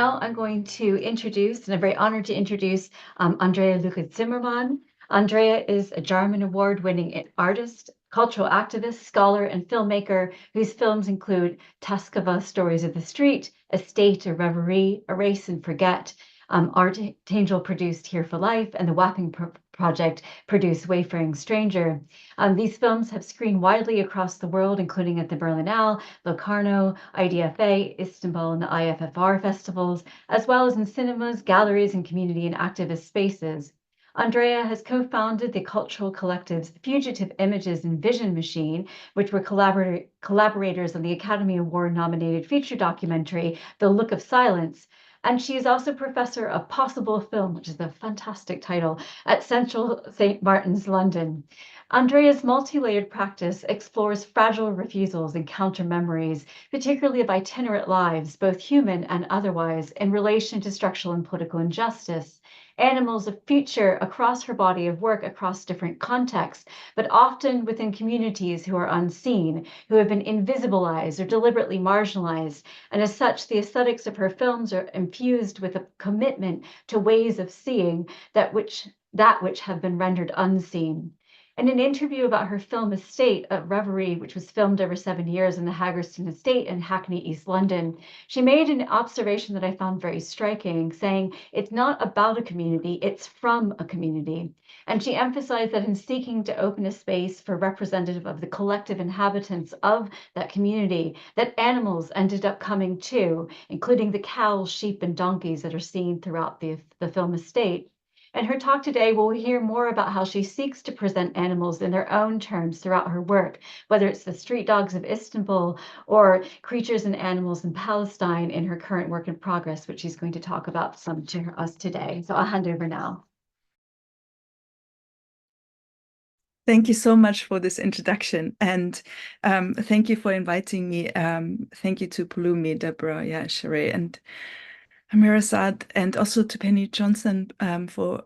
Now I'm going to introduce, and I'm very honored to introduce, Andrea Luka Zimmerman. Andrea is a Jarman Award-winning artist, cultural activist, scholar, and filmmaker whose films include Taskafa, Stories of the Street, Estate, a Reverie, Erase and Forget. Artangel produced Here for Life, and the Wapping Project produced Wayfaring Stranger. These films have screened widely across the world, including at the Berlinale, Locarno, IDFA, Istanbul, and the IFFR festivals, as well as in cinemas, galleries, and community and activist spaces. Andrea has co-founded the cultural collectives Fugitive Images and Vision Machine, which were collaborators on the Academy Award-nominated feature documentary, The Look of Silence. And she is also professor of possible film, which is a fantastic title, at Central St. Martin's, London. Andrea's multi-layered practice explores fragile refusals and counter-memories, particularly of itinerant lives, both human and otherwise, in relation to structural and political injustice. Animals of feature across her body of work across different contexts, but often within communities who are unseen, who have been invisibilized or deliberately marginalized. And as such, the aesthetics of her films are infused with a commitment to ways of seeing that which have been rendered unseen. In an interview about her film Estate at Reverie, which was filmed over 7 years in the Haggerston Estate in Hackney, East London, she made an observation that I found very striking, saying, "It's not about a community, it's from a community." And she emphasized that in seeking to open a space for representative of the collective inhabitants of that community, that animals ended up coming too, including the cows, sheep, and donkeys that are seen throughout the film Estate. In her talk today, we'll hear more about how she seeks to present animals in their own terms throughout her work, whether it's the street dogs of Istanbul or creatures and animals in Palestine in her current work in progress, which she's going to talk about some to us today. So I'll hand over now. Thank you so much for this introduction, and thank you for inviting me. Thank you to Pulumi, Deborah, Sheree, and Amirazad, and also to Penny Johnson for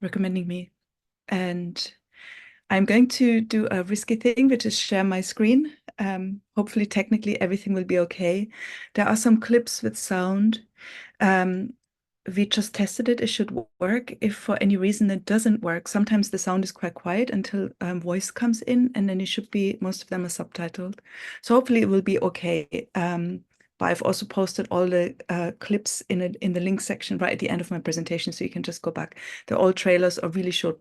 recommending me. And I'm going to do a risky thing, which is share my screen. Hopefully, technically, everything will be okay. There are some clips with sound. We just tested it. It should work. If for any reason it doesn't work, sometimes the sound is quite quiet until voice comes in, and then it should be, most of them are subtitled. So hopefully it will be okay. But I've also posted all the clips in the link section right at the end of my presentation, so you can just go back. They're all trailers or really short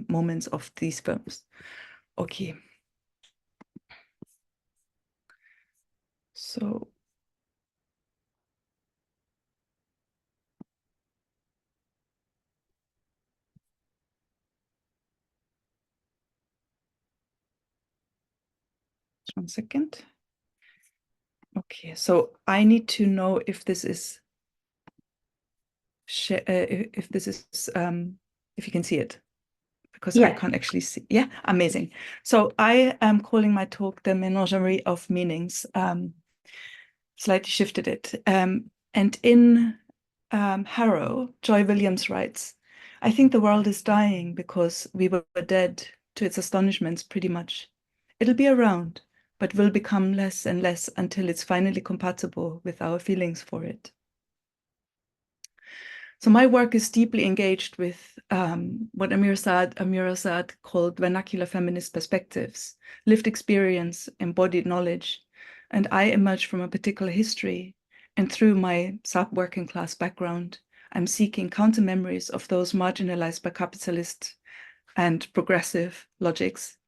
moments of these films. Okay. So. Just 1 second. Okay, so I need to know if this is if you can see it, because I can't actually see. Yeah, amazing. So I am calling my talk The Menagerie of Meanings. Slightly shifted it. And in Harrow, Joy Williams writes, "I think the world is dying because we were dead to its astonishments pretty much. It'll be around, but will become less and less until it's finally compatible with our feelings for it." So my work is deeply engaged with what Amirazad called vernacular feminist perspectives, lived experience, embodied knowledge. And I emerge from a particular history. And through my sub-working class background, I'm seeking counter-memories of those marginalized by capitalist and progressive logics.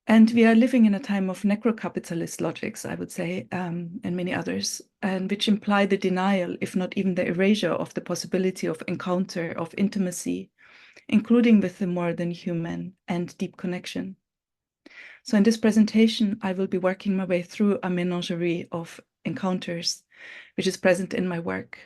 And we are living in a time of necro-capitalist logics, I would say, and many others, and which imply the denial, if not even the erasure, of the possibility of encounter, of intimacy, including with the more than human and deep connection. So in this presentation, I will be working my way through a menagerie of encounters, which is present in my work.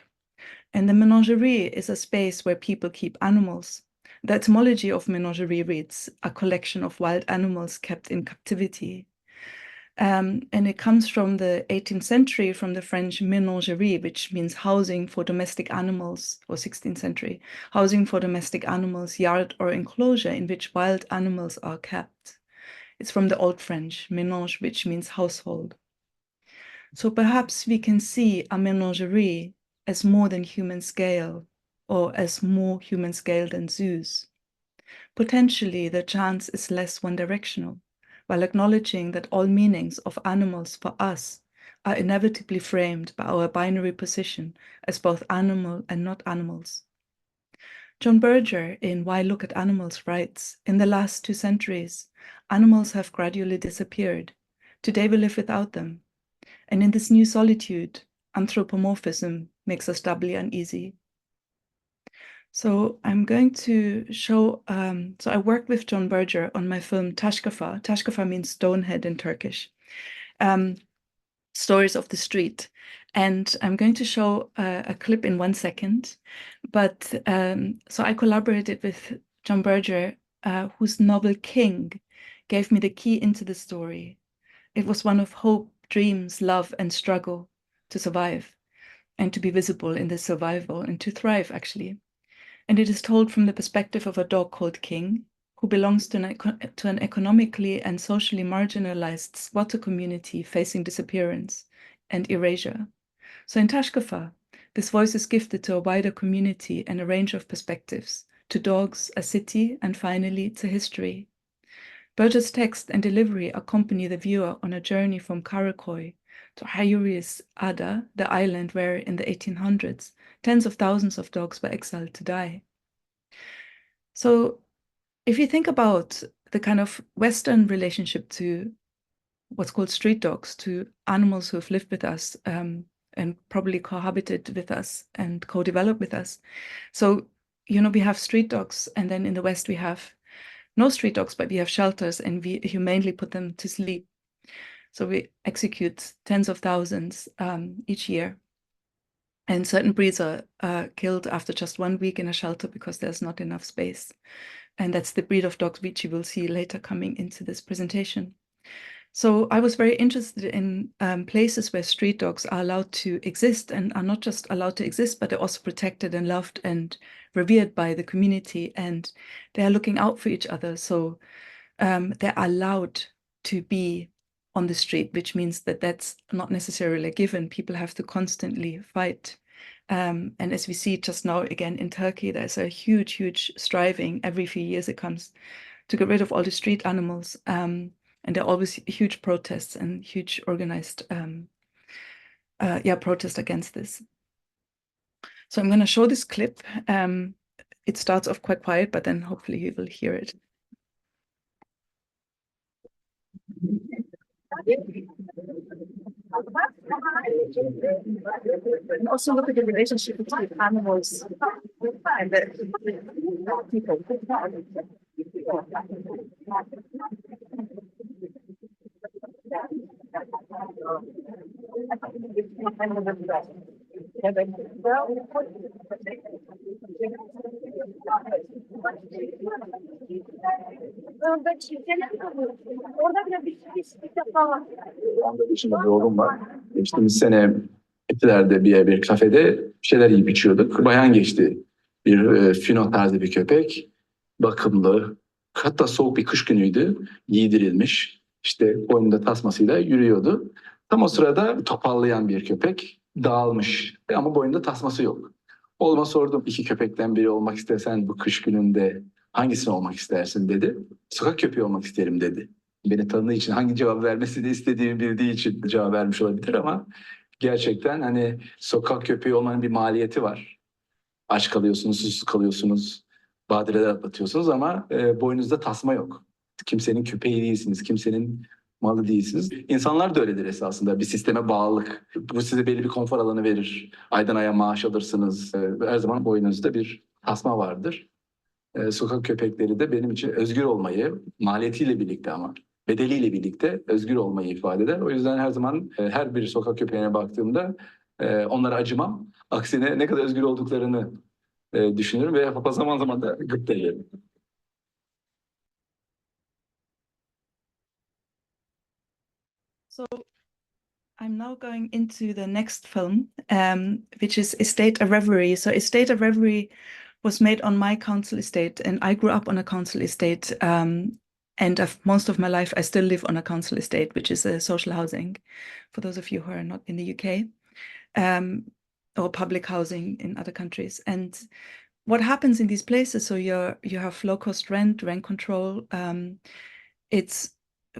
And the menagerie is a space where people keep animals. The etymology of menagerie reads, a collection of wild animals kept in captivity. And it comes from the 18th century, from the French menagerie, which means housing for domestic animals, or 16th century, housing for domestic animals, yard or enclosure in which wild animals are kept. It's from the Old French, ménage, which means household. So perhaps we can see a menagerie as more than human scale, or as more human scale than zoos. Potentially, the chance is less one-directional, while acknowledging that all meanings of animals for us are inevitably framed by our binary position as both animal and not animals. John Berger, in Why Look at Animals, writes, "In the last 2 centuries, animals have gradually disappeared. Today we live without them. And in this new solitude, anthropomorphism makes us doubly uneasy." So I'm going to show, so I worked with John Berger on my film Taskafa. Taskafa means stonehead in Turkish. Stories of the street. And I'm going to show a clip in 1 second. But so I collaborated with John Berger, whose novel King gave me the key into the story. It was one of hope, dreams, love, and struggle to survive and to be visible in this survival and to thrive, actually. And it is told from the perspective of a dog called King, who belongs to an economically and socially marginalized squatter community facing disappearance and erasure. So in Taskafa, this voice is gifted to a wider community and a range of perspectives, to dogs, a city, and finally to history. Berger's text and delivery accompany the viewer on a journey from Karakoy to Hayuri's Ada, the island where, in the 1800s, tens of thousands of dogs were exiled to die. So if you think about the kind of Western relationship to what's called street dogs, to animals who have lived with us and probably cohabited with us and co-developed with us. So, you know, we have street dogs, and then in the West we have no street dogs, but we have shelters, and we humanely put them to sleep. So we execute tens of thousands each year. And certain breeds are killed after just 1 week in a shelter because there's not enough space. And that's the breed of dogs which you will see later coming into this presentation. So I was very interested in places where street dogs are allowed to exist, and are not just allowed to exist, but they're also protected and loved and revered by the community, and they're looking out for each other. So they're allowed to be on the street, which means that that's not necessarily a given. People have to constantly fight. And as we see just now again in Turkey, there's a huge, huge striving. Every few years it comes to get rid of all the street animals. And there are always huge protests and huge organized protest against this. So I'm going to show this clip. It starts off quite quiet, but then hopefully you will hear it. And also look at the relationship between animals and the people. Dışında bir oğlum var. Geçtiğimiz sene Etiler'de bir kafede bir şeyler yiyip içiyorduk. Bayan geçti. Bir fino tarzı bir köpek. Bakımlı. Hatta soğuk bir kış günüydü. Giydirilmiş. İşte boynunda tasmasıyla yürüyordu. Tam o sırada topallayan bir köpek dağılmış. Ama boynunda tasması yok. Oğluma sordum, 2 köpekten biri olmak istesen bu kış gününde hangisini olmak istersin dedi. Sokak köpeği olmak isterim dedi. Beni tanıdığı için, hangi cevap vermesini istediğimi bildiği için cevap vermiş olabilir ama gerçekten hani sokak köpeği olmanın bir maliyeti var. Aç kalıyorsunuz, susuz kalıyorsunuz, badireler atlatıyorsunuz ama boynunuzda tasma yok. Kimsenin köpeği değilsiniz, kimsenin malı değilsiniz. İnsanlar da öyledir esasında. Bir sisteme bağlılık. Bu size belli bir konfor alanı verir. Aydan aya maaş alırsınız. Her zaman boynunuzda bir tasma vardır. Sokak köpekleri de benim için özgür olmayı, maliyetiyle birlikte ama bedeliyle birlikte özgür olmayı ifade eder. O yüzden her zaman her bir sokak köpeğine baktığımda onlara acımam. Aksine ne kadar özgür olduklarını düşünürüm ve zaman zaman da gıpta ederim. So I'm now going into the next film, which is Estate of Reverie. So Estate of Reverie was made on my council estate, and I grew up on a council estate. And most of my life, I still live on a council estate, which is a social housing, for those of you who are not in the UK. or public housing in other countries. And what happens in these places, so you have low cost rent control. It's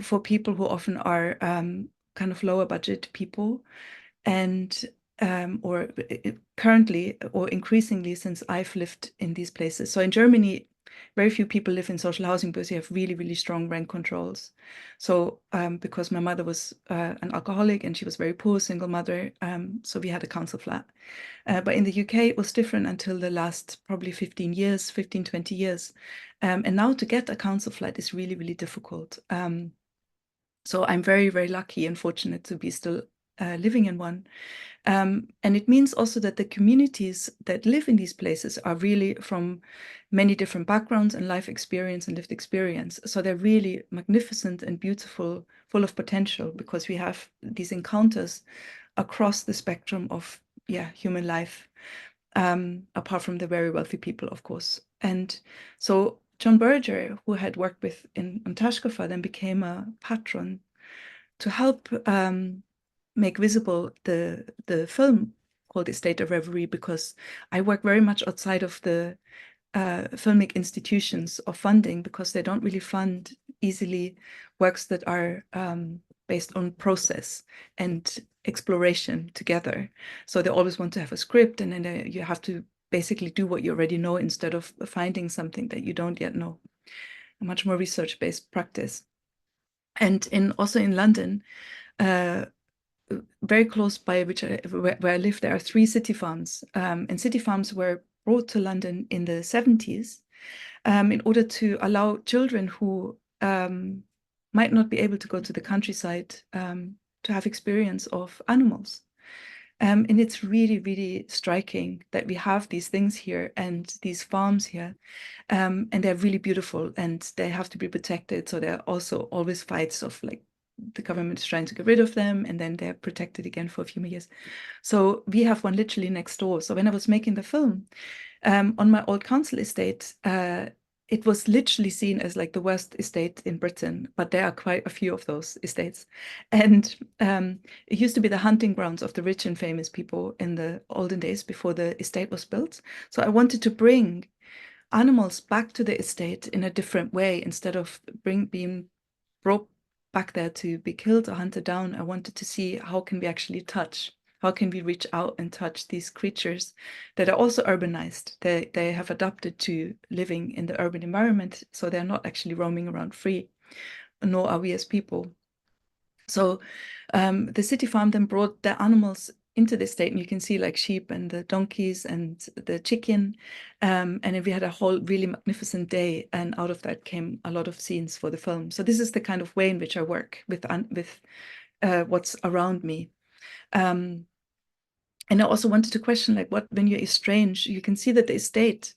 for people who often are kind of lower budget people, and or currently or increasingly since I've lived in these places. So in Germany, very few people live in social housing because you have really, really strong rent controls. So because my mother was an alcoholic and she was very poor, single mother, so we had a council flat. But in the UK, it was different until the last probably 15 years, 15, 20 years. And now to get a council flat is really, really difficult. So I'm very, very lucky and fortunate to be still living in one. And it means also that the communities that live in these places are really from many different backgrounds and life experience and lived experience. So they're really magnificent and beautiful, full of potential, because we have these encounters across the spectrum of human life, apart from the very wealthy people, of course. And so John Berger, who had worked with on Taskafa, then became a patron to help make visible the film called Estate of Reverie, because I work very much outside of the filmic institutions of funding, because they don't really fund easily works that are based on process and exploration together. So they always want to have a script, and then you have to basically do what you already know instead of finding something that you don't yet know. A much more research-based practice. And also in London, very close by where I live, there are 3 city farms. And city farms were brought to London in the 70s in order to allow children who might not be able to go to the countryside to have experience of animals. And it's really, really striking that we have these things here and these farms here, and they're really beautiful and they have to be protected. So there are also always fights of like the government is trying to get rid of them, and then they're protected again for a few more years. So we have one literally next door. So when I was making the film on my old council estate, it was literally seen as like the worst estate in Britain, but there are quite a few of those estates. And it used to be the hunting grounds of the rich and famous people in the olden days before the estate was built. So I wanted to bring animals back to the estate in a different way. Instead of being brought back there to be killed or hunted down, I wanted to see how can we actually touch, how can we reach out and touch these creatures that are also urbanized. They have adapted to living in the urban environment, so they're not actually roaming around free, nor are we as people. So the city farm then brought the animals into the state, and you can see like sheep and the donkeys and the chicken, and then we had a whole really magnificent day, and out of that came a lot of scenes for the film. So this is the kind of way in which I work with what's around me. And I also wanted to question, like, what when you estrange, you can see that the estate,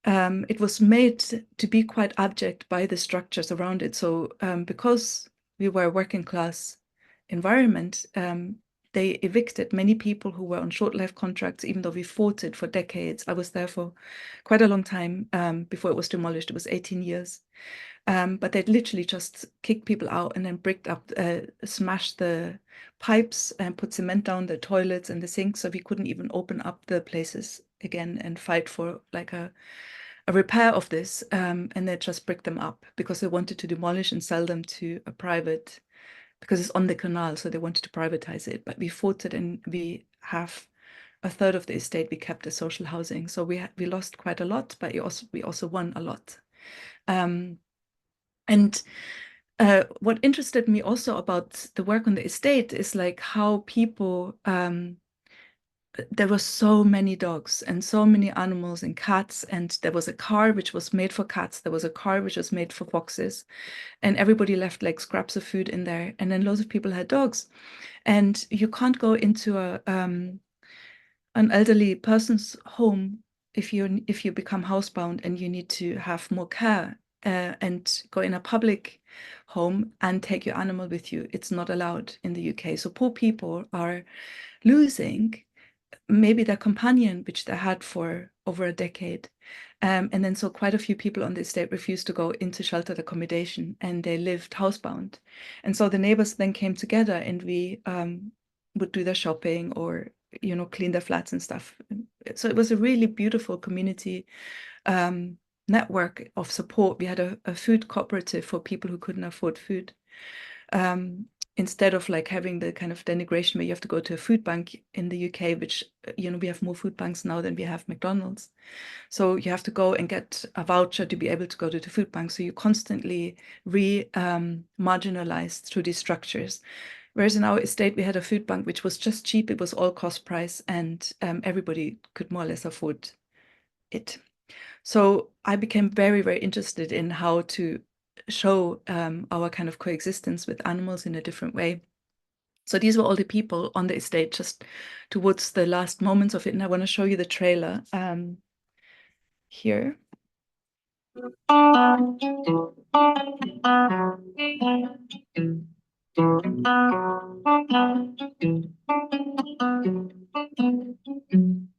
it was made to be quite abject by the structures around it. So because we were a working class environment, they evicted many people who were on short-life contracts, even though we fought it for decades. I was there for quite a long time before it was demolished. It was 18 years. But they'd literally just kick people out and then bricked up, smashed the pipes and put cement down the toilets and the sinks, so we couldn't even open up the places again and fight for like a repair of this. And they just bricked them up because they wanted to demolish and sell them to a private, because it's on the canal, so they wanted to privatize it. But we fought it, and we have a third of the estate we kept as social housing. So we lost quite a lot, but we also won a lot. And what interested me also about the work on the estate is like how people, there were so many dogs and so many animals and cats, and there was a car which was made for cats, there was a car which was made for foxes, and everybody left like scraps of food in there, and then loads of people had dogs. And you can't go into an elderly person's home if you become housebound and you need to have more care, and go in a public home and take your animal with you. It's not allowed in the UK. So poor people are losing maybe their companion, which they had for over a decade. And then so quite a few people on the estate refused to go into sheltered accommodation, and they lived housebound. And so the neighbors then came together, and we would do their shopping or you know, clean their flats and stuff. So it was a really beautiful community network of support. We had a food cooperative for people who couldn't afford food. Instead of like having the kind of denigration where you have to go to a food bank in the UK, which, you know, we have more food banks now than we have McDonald's. So you have to go and get a voucher to be able to go to the food bank. So you constantly marginalized through these structures. Whereas in our estate, we had a food bank, which was just cheap. It was all cost price, and everybody could more or less afford it. So I became very, very interested in how to show our kind of coexistence with animals in a different way. So these were all the people on the estate just towards the last moments of it. And I want to show you the trailer here.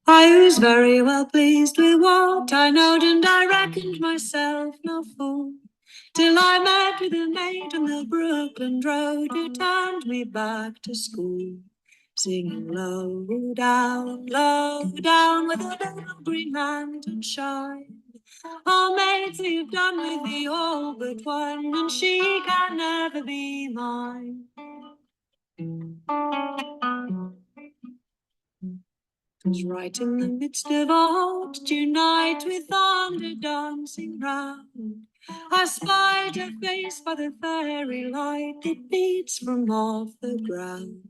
I was very well pleased with what I knowed, and I reckoned myself no fool, till I met with a mate on the Brooklyn Road who turned me back to school, singing low down, with a little green lantern shine. Oh, mates, you've done with the all but one, and she can never be mine. Was right in the midst of a hot June night, with thunder dancing round. I spied her face by the fairy light that beats from off the ground.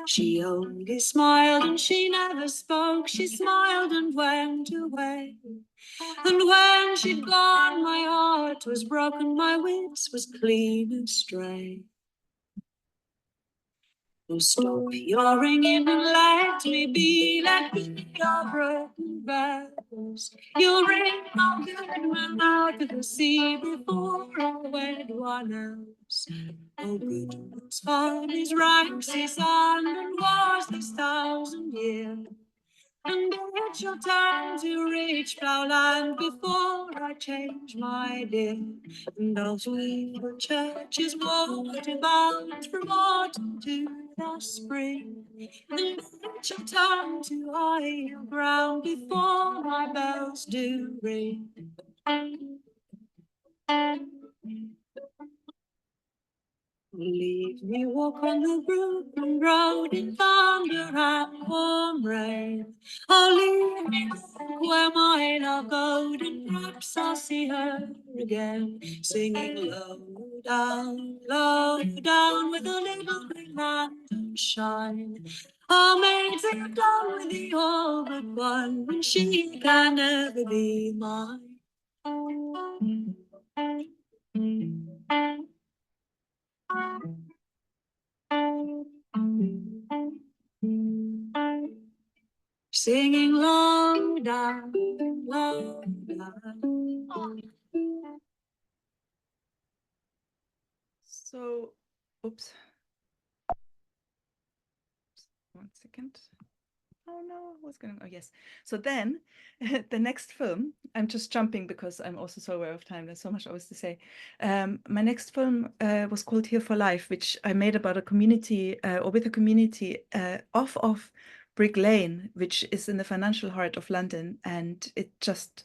She only smiled and she never spoke. She smiled and went away. And when she'd gone, my heart was broken, my wits was clean and stray. Oh, stop your ringing and let me be, let me be your broken bells. You'll ring no good man out of the sea before I wed one else. Oh, good man's fun is ranks his hand and was this 1,000 years. And it's your time to reach ploughland before I change, my dear. And I'll sweep the churches water bound from autumn to the spring. And it's your time to higher ground before my bells do ring. Leave me walk on the Brooklyn Road in thunder and warm rain. Oh, leave me walk where my love goes, and perhaps I'll see her again, singing low down, with a little green lantern shine. Oh, maids are done with the all but one, and she can never be mine. Singing low down, low down. So, oops. 1 second. Oh no, what's going on? Oh yes. So then the next film, I'm just jumping because I'm also so aware of time. There's so much always to say. My next film was called Here for Life, which I made about a community or with a community off of Brick Lane, which is in the financial heart of London. And it just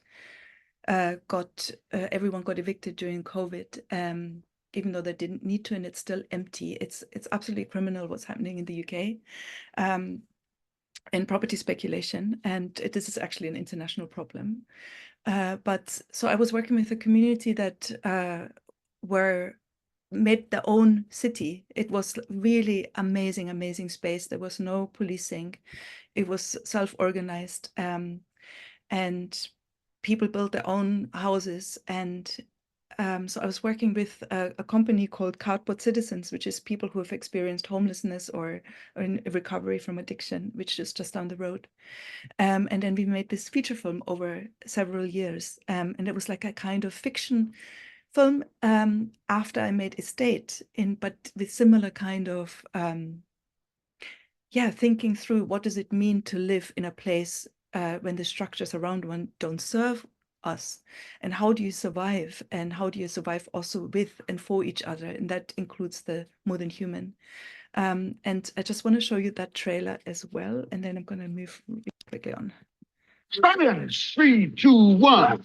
everyone got evicted during COVID. Even though they didn't need to, and it's still empty. It's absolutely criminal what's happening in the UK. In property speculation, and this is actually an international problem. But so I was working with a community that made their own city. It was really amazing space. There was no policing. It was self-organized, and people built their own houses. And so I was working with a company called Cardboard Citizens, which is people who have experienced homelessness or in recovery from addiction, which is just down the road. And then we made this feature film over several years. And it was like a kind of fiction film after I made Estate, but with similar kind of, thinking through what does it mean to live in a place when the structures around one don't serve us, and how do you survive, and how do you survive also with and for each other, and that includes the more than human. And I just want to show you that trailer as well, and then I'm going to move really quickly on. Silence! 3, 2, 1.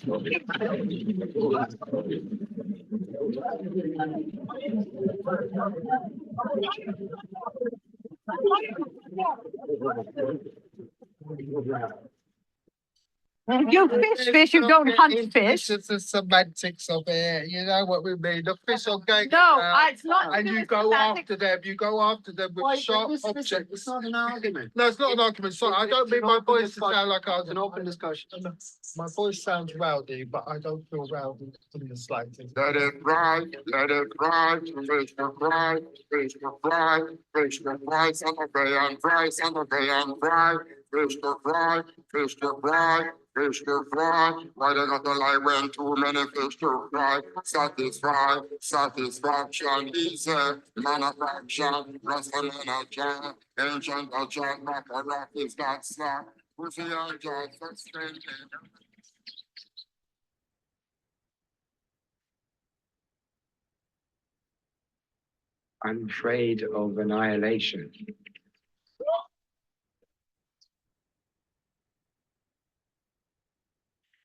You fish, you don't hunt fish. It's the semantics of it. You know what we mean. The fish are going No, around, it's not. and you go after them. You go after them with sharp objects. It's not an argument. No, it's not an argument. Sorry, I don't mean my voice to sound like I was An open discussion. My voice sounds rowdy, but I don't feel rowdy in the slightest. Let it ride, fish will fry, fish will fry, fish will fry, son of a fry, son of a fry, fish will fry, fish will fry, fish will fry. Why they got to lie when too many fish to fry? Satisfy, satisfaction, easy, manufacture, Russell manager, ancient agent, rock is that slack. Pussy and jaws, frustrated. I'm afraid of annihilation.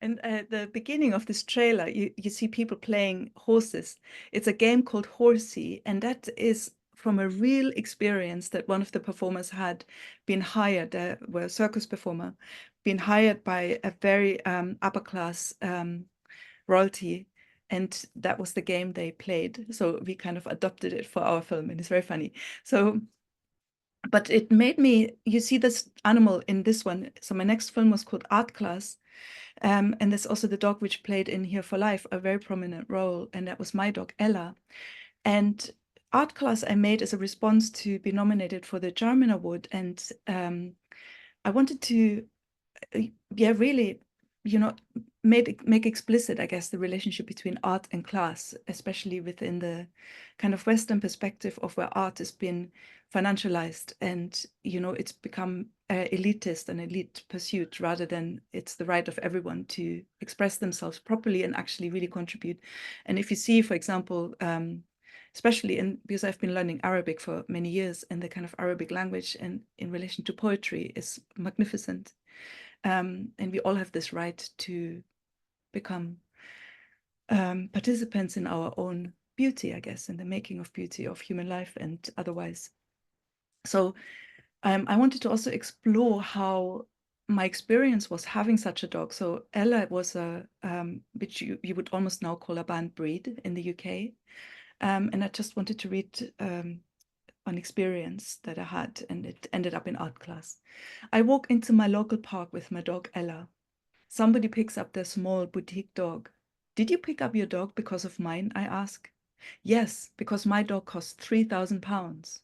And at the beginning of this trailer, you see people playing horses. It's a game called Horsey, and that is from a real experience that one of the performers had been hired, were a circus performer, been hired by a very upper class royalty, and that was the game they played. So we kind of adopted it for our film, and it's very funny. So, but it made me, you see this animal in this one. So my next film was called Art Class. And there's also the dog which played in Here for Life a very prominent role, and that was my dog, Ella. And Art Class I made as a response to be nominated for the Jarman Award. And I wanted to, really, make explicit, I guess, the relationship between art and class, especially within the kind of Western perspective of where art has been financialized and, it's become elitist and elite pursuit rather than it's the right of everyone to express themselves properly and actually really contribute. And if you see, for example, especially because I've been learning Arabic for many years, and the kind of Arabic language and in relation to poetry is magnificent. And we all have this right to become participants in our own beauty, I guess, in the making of beauty of human life and otherwise. So I wanted to also explore how my experience was having such a dog. So Ella was a, which you would almost now call a banned breed in the UK. And I just wanted to read an experience that I had, and it ended up in Art Class. I walk into my local park with my dog Ella. Somebody picks up their small boutique dog. Did you pick up your dog because of mine? I ask. Yes, because my dog costs £3,000.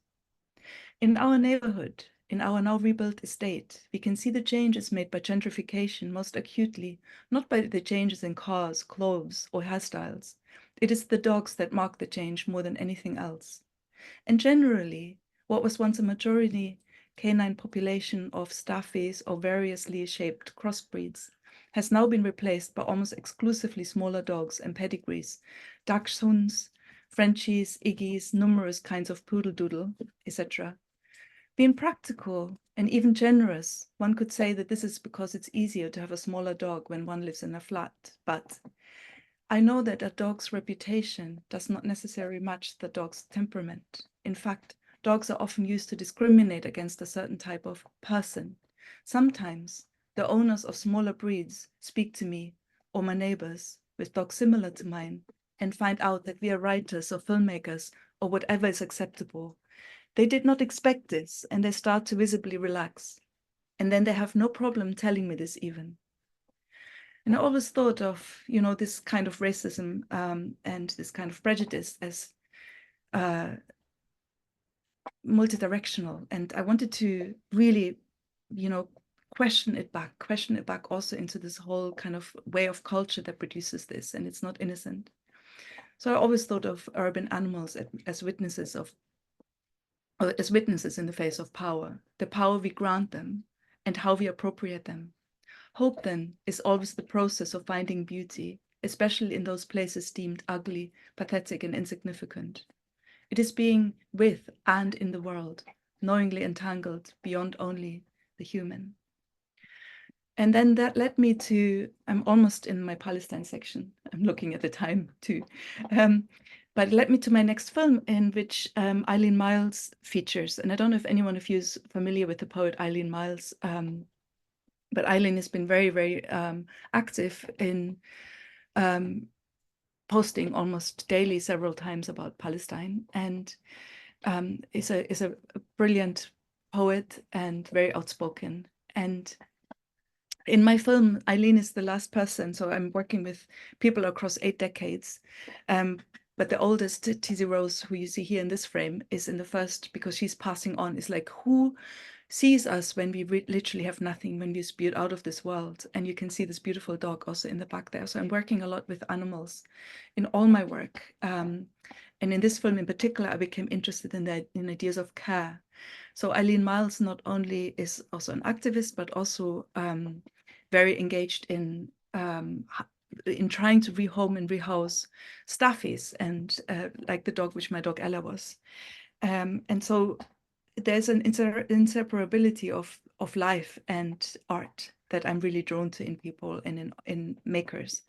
In our neighborhood, in our now rebuilt estate, we can see the changes made by gentrification most acutely, not by the changes in cars, clothes, or hairstyles. It is the dogs that mark the change more than anything else. And generally, what was once a majority canine population of staffies or variously shaped crossbreeds has now been replaced by almost exclusively smaller dogs and pedigrees, Dachshunds, Frenchies, Iggies, numerous kinds of poodle doodle, etc. Being practical and even generous, one could say that this is because it's easier to have a smaller dog when one lives in a flat, but I know that a dog's reputation does not necessarily match the dog's temperament. In fact, dogs are often used to discriminate against a certain type of person. Sometimes the owners of smaller breeds speak to me or my neighbors with dogs similar to mine and find out that we are writers or filmmakers or whatever is acceptable. They did not expect this, and they start to visibly relax. And then they have no problem telling me this even. And I always thought of, this kind of racism and this kind of prejudice as multidirectional. And I wanted to really, question it back also into this whole kind of way of culture that produces this, and it's not innocent. So I always thought of urban animals as witnesses in the face of power, the power we grant them and how we appropriate them. Hope, then, is always the process of finding beauty, especially in those places deemed ugly, pathetic, and insignificant. It is being with and in the world, knowingly entangled beyond only the human. And then that led me to, I'm almost in my Palestine section. I'm looking at the time too. But it led me to my next film, in which Eileen Myles features. And I don't know if anyone of you is familiar with the poet Eileen Myles, but Eileen has been very, very active in posting almost daily, several times, about Palestine, and is a brilliant poet and very outspoken. And in my film, Eileen is the last person, so I'm working with people across 8 decades. But the oldest, Tizi Rose, who you see here in this frame, is in the first, because she's passing on. It's like, who sees us when we literally have nothing, when we spewed out of this world? And you can see this beautiful dog also in the back there. So I'm working a lot with animals in all my work. And in this film in particular, I became interested in ideas of care. So Eileen Myles not only is also an activist, but also very engaged in trying to rehome and rehouse staffies, and like the dog, which my dog Ella was. And so there's an inseparability of life and art that I'm really drawn to in people and in makers.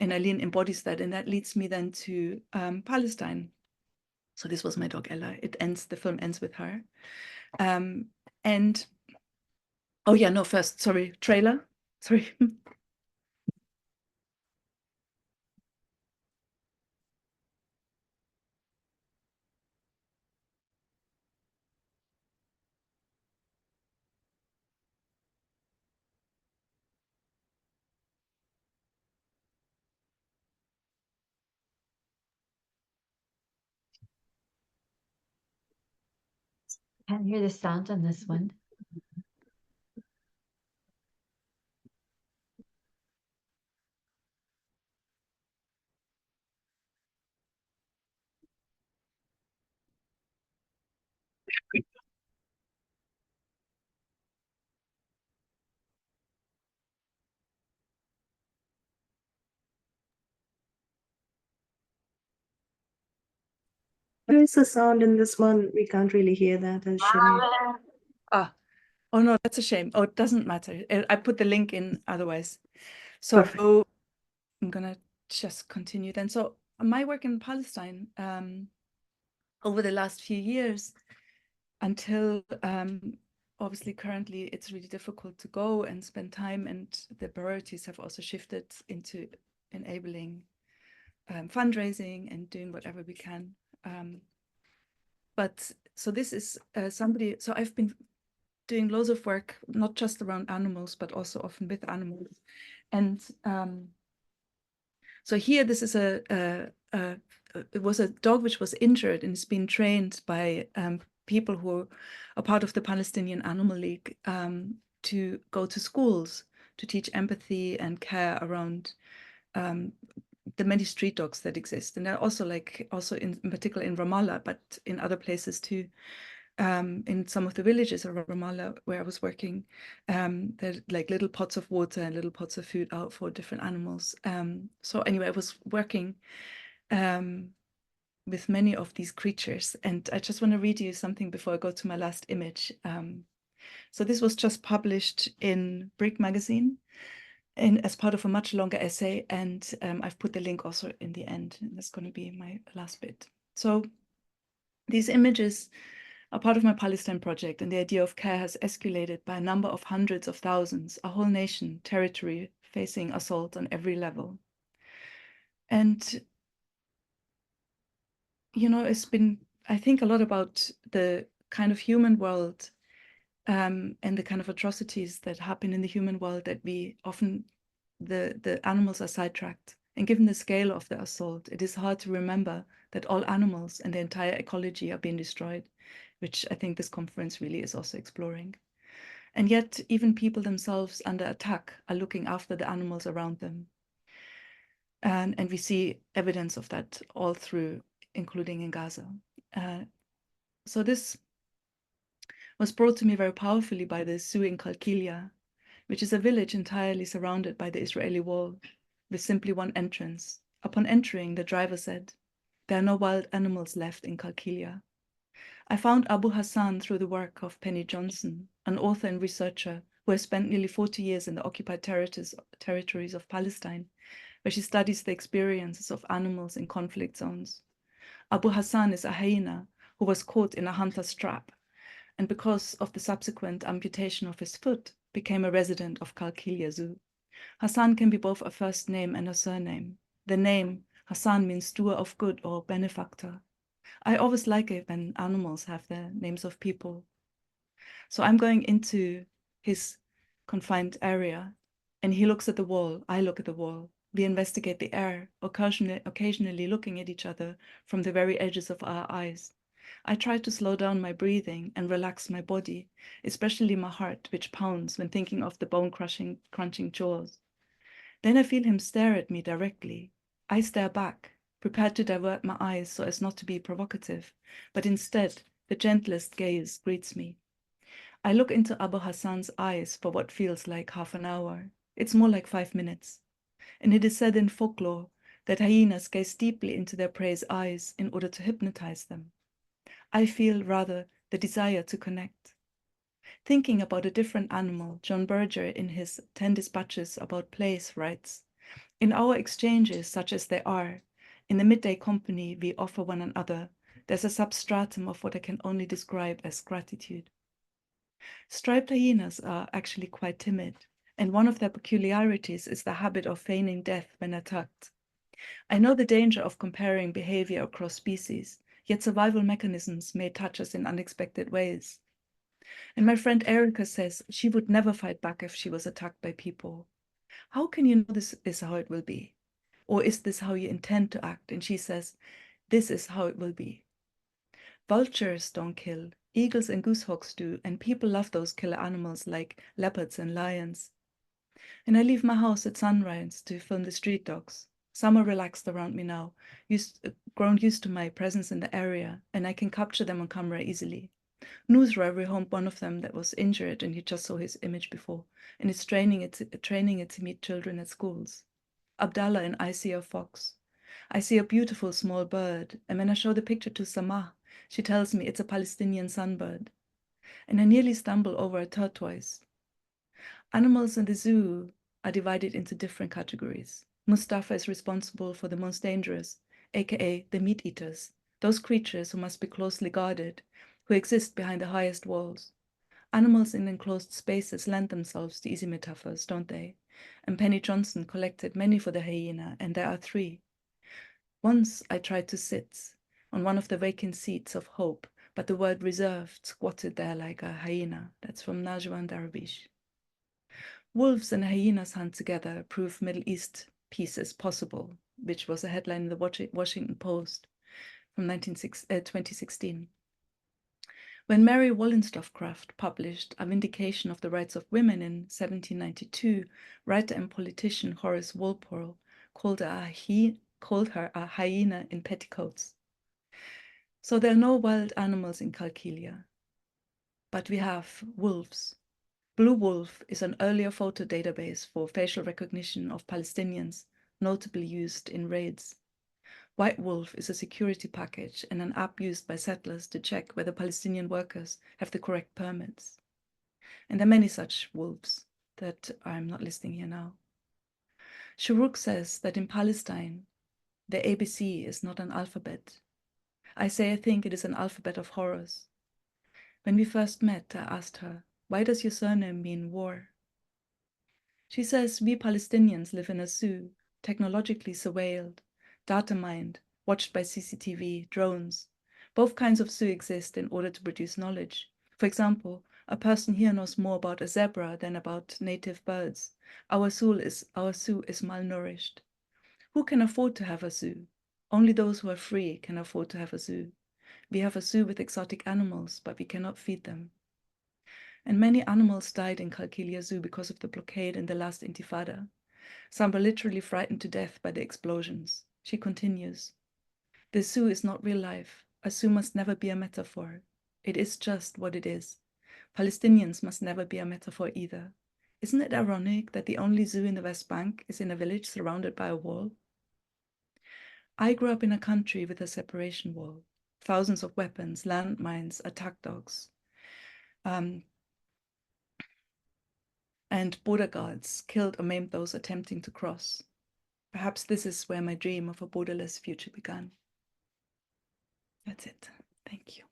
And Eileen embodies that, and that leads me then to Palestine. So this was my dog Ella. The film ends with her. And oh yeah, no, first, sorry, trailer. Sorry. Can't hear the sound on this one. There is a sound in this one. We can't really hear that. As Oh no, that's a shame. Oh, it doesn't matter. I put the link in otherwise. So Perfect. I'm gonna just continue then. So my work in Palestine over the last few years, until obviously currently it's really difficult to go and spend time, and the priorities have also shifted into enabling fundraising and doing whatever we can. But so this is so I've been doing loads of work, not just around animals, but also often with animals. And so here, this is it was a dog which was injured and it's been trained by people who are part of the Palestinian Animal League to go to schools to teach empathy and care around the many street dogs that exist. And they're also in particular in Ramallah, but in other places too. In some of the villages around Ramallah where I was working, there's like little pots of water and little pots of food out for different animals. So anyway, I was working with many of these creatures, and I just want to read you something before I go to my last image. So this was just published in Brick magazine as part of a much longer essay, and I've put the link also in the end, and that's going to be my last bit. So these images are part of my Palestine project, and the idea of care has escalated by a number of hundreds of thousands, a whole nation, territory facing assault on every level. And, you know, it's been, I think, a lot about the kind of human world and the kind of atrocities that happen in the human world that we often, the animals are sidetracked. And given the scale of the assault, it is hard to remember that all animals and the entire ecology are being destroyed, which I think this conference really is also exploring. And yet even people themselves under attack are looking after the animals around them. And we see evidence of that all through, including in Gaza. So this was brought to me very powerfully by the zoo in Kalkilia, which is a village entirely surrounded by the Israeli wall, with simply one entrance. Upon entering, the driver said, there are no wild animals left in Qalqilia. I found Abu Hassan through the work of Penny Johnson, an author and researcher who has spent nearly 40 years in the occupied territories of Palestine, where she studies the experiences of animals in conflict zones. Abu Hassan is a hyena who was caught in a hunter's trap, and because of the subsequent amputation of his foot, became a resident of Qalqilia Zoo. Hassan can be both a first name and a surname. The name Hassan means doer of good or benefactor. I always like it when animals have the names of people. So I'm going into his confined area, and he looks at the wall, I look at the wall. We investigate the air, occasionally looking at each other from the very edges of our eyes. I try to slow down my breathing and relax my body, especially my heart, which pounds when thinking of the bone-crunching jaws. Then I feel him stare at me directly. I stare back, prepared to divert my eyes so as not to be provocative, but instead, the gentlest gaze greets me. I look into Abu Hassan's eyes for what feels like half an hour. It's more like 5 minutes. And it is said in folklore that hyenas gaze deeply into their prey's eyes in order to hypnotize them. I feel rather the desire to connect. Thinking about a different animal, John Berger in his 10 Dispatches about Place writes, "In our exchanges, such as they are, in the midday company we offer one another, there's a substratum of what I can only describe as gratitude." Striped hyenas are actually quite timid, and one of their peculiarities is the habit of feigning death when attacked. I know the danger of comparing behavior across species, yet survival mechanisms may touch us in unexpected ways. And my friend Erica says she would never fight back if she was attacked by people. How can you know this is how it will be? Or is this how you intend to act? And she says, this is how it will be. Vultures don't kill, eagles and goosehawks do, and people love those killer animals like leopards and lions. And I leave my house at sunrise to film the street dogs. Some are relaxed around me now, grown used to my presence in the area, and I can capture them on camera easily. Nusra rehomed one of them that was injured, and you just saw his image before, and it's training it to meet children at schools. Abdallah and I see a fox. I see a beautiful small bird, and when I show the picture to Samah, she tells me it's a Palestinian sunbird. And I nearly stumble over a tortoise. Animals in the zoo are divided into different categories. Mustafa is responsible for the most dangerous, aka the meat eaters, those creatures who must be closely guarded, who exist behind the highest walls. Animals in enclosed spaces lend themselves to easy metaphors, don't they? And Penny Johnson collected many for the hyena, and there are 3. Once I tried to sit on one of the vacant seats of hope, but the word reserved squatted there like a hyena. That's from Najwan Darwish. Wolves and hyenas hunt together prove Middle East peace is possible, which was a headline in the Washington Post from 2016. When Mary Wollstonecraft published A Vindication of the Rights of Women in 1792, writer and politician Horace Walpole called her a hyena in petticoats. So there are no wild animals in Qalqilia, but we have wolves. Blue Wolf is an earlier photo database for facial recognition of Palestinians, notably used in raids. White Wolf is a security package and an app used by settlers to check whether Palestinian workers have the correct permits. And there are many such wolves that I'm not listing here now. Shuruk says that in Palestine, the ABC is not an alphabet. I say I think it is an alphabet of horrors. When we first met, I asked her, why does your surname mean war? She says we Palestinians live in a zoo, technologically surveilled, data mined, watched by CCTV, drones. Both kinds of zoo exist in order to produce knowledge. For example, a person here knows more about a zebra than about native birds. Our zoo is malnourished. Who can afford to have a zoo? Only those who are free can afford to have a zoo. We have a zoo with exotic animals, but we cannot feed them. And many animals died in Qalqilia Zoo because of the blockade in the last Intifada. Some were literally frightened to death by the explosions. She continues, the zoo is not real life. A zoo must never be a metaphor. It is just what it is. Palestinians must never be a metaphor either. Isn't it ironic that the only zoo in the West Bank is in a village surrounded by a wall? I grew up in a country with a separation wall, thousands of weapons, landmines, attack dogs, and border guards killed or maimed those attempting to cross. Perhaps this is where my dream of a borderless future began. That's it. Thank you.